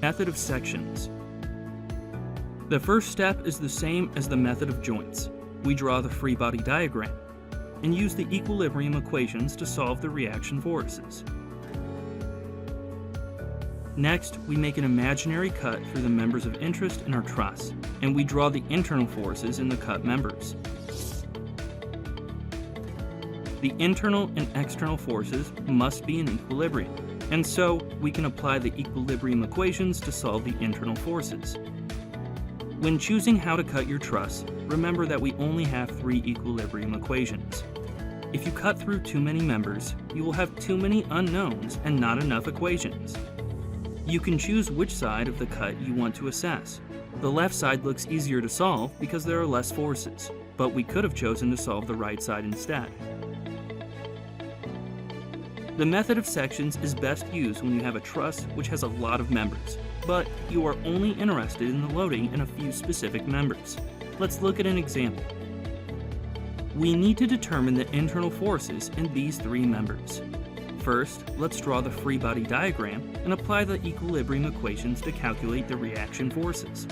Method of sections. The first step is the same as the method of joints. We draw the free body diagram and use the equilibrium equations to solve the reaction forces. Next, we make an imaginary cut through the members of interest in our truss, and we draw the internal forces in the cut members. The internal and external forces must be in equilibrium, and so we can apply the equilibrium equations to solve the internal forces. When choosing how to cut your truss, remember that we only have 3 equilibrium equations. If you cut through too many members, you will have too many unknowns and not enough equations. You can choose which side of the cut you want to assess. The left side looks easier to solve because there are less forces, but we could have chosen to solve the right side instead. The method of sections is best used when you have a truss which has a lot of members, but you are only interested in the loading in a few specific members. Let's look at an example. We need to determine the internal forces in these 3 members. First, let's draw the free body diagram and apply the equilibrium equations to calculate the reaction forces.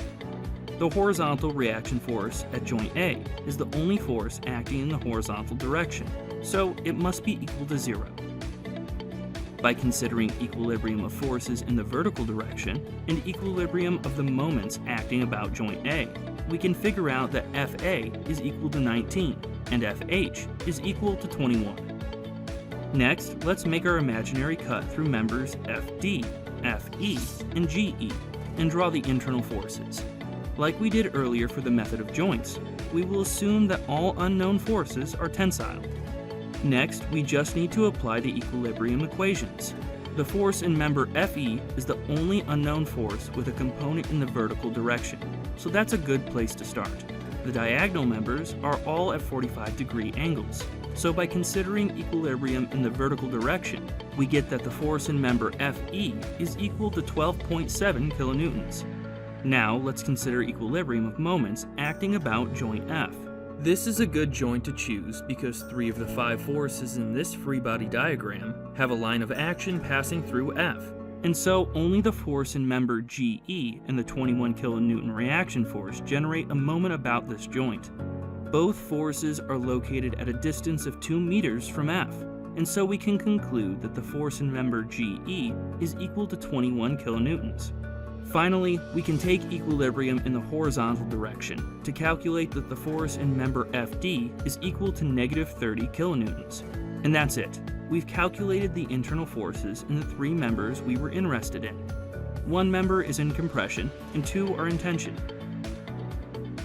The horizontal reaction force at joint A is the only force acting in the horizontal direction, so it must be equal to 0. By considering equilibrium of forces in the vertical direction and equilibrium of the moments acting about joint A, we can figure out that FA is equal to 19 and FH is equal to 21. Next, let's make our imaginary cut through members FD, FE, and GE and draw the internal forces. Like we did earlier for the method of joints, we will assume that all unknown forces are tensile. Next, we just need to apply the equilibrium equations. The force in member FE is the only unknown force with a component in the vertical direction, so that's a good place to start. The diagonal members are all at 45-degree angles, so by considering equilibrium in the vertical direction, we get that the force in member FE is equal to 12.7 kilonewtons. Now let's consider equilibrium of moments acting about joint F. This is a good joint to choose because 3 of the 5 forces in this free body diagram have a line of action passing through F, and so only the force in member GE and the 21 kilonewton reaction force generate a moment about this joint. Both forces are located at a distance of 2 meters from F, and so we can conclude that the force in member GE is equal to 21 kilonewtons. Finally, we can take equilibrium in the horizontal direction to calculate that the force in member FD is equal to negative 30 kilonewtons. And that's it. We've calculated the internal forces in the 3 members we were interested in. 1 member is in compression and 2 are in tension.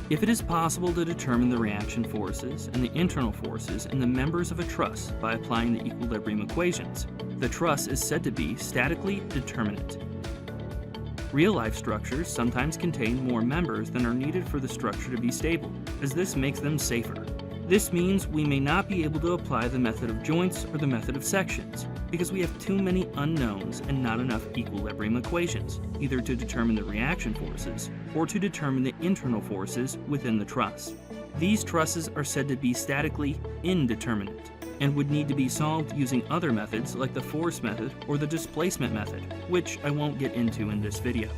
If it is possible to determine the reaction forces and the internal forces in the members of a truss by applying the equilibrium equations, the truss is said to be statically determinate. Real-life structures sometimes contain more members than are needed for the structure to be stable, as this makes them safer. This means we may not be able to apply the method of joints or the method of sections, because we have too many unknowns and not enough equilibrium equations, either to determine the reaction forces or to determine the internal forces within the truss. These trusses are said to be statically indeterminate, and would need to be solved using other methods like the force method or the displacement method, which I won't get into in this video.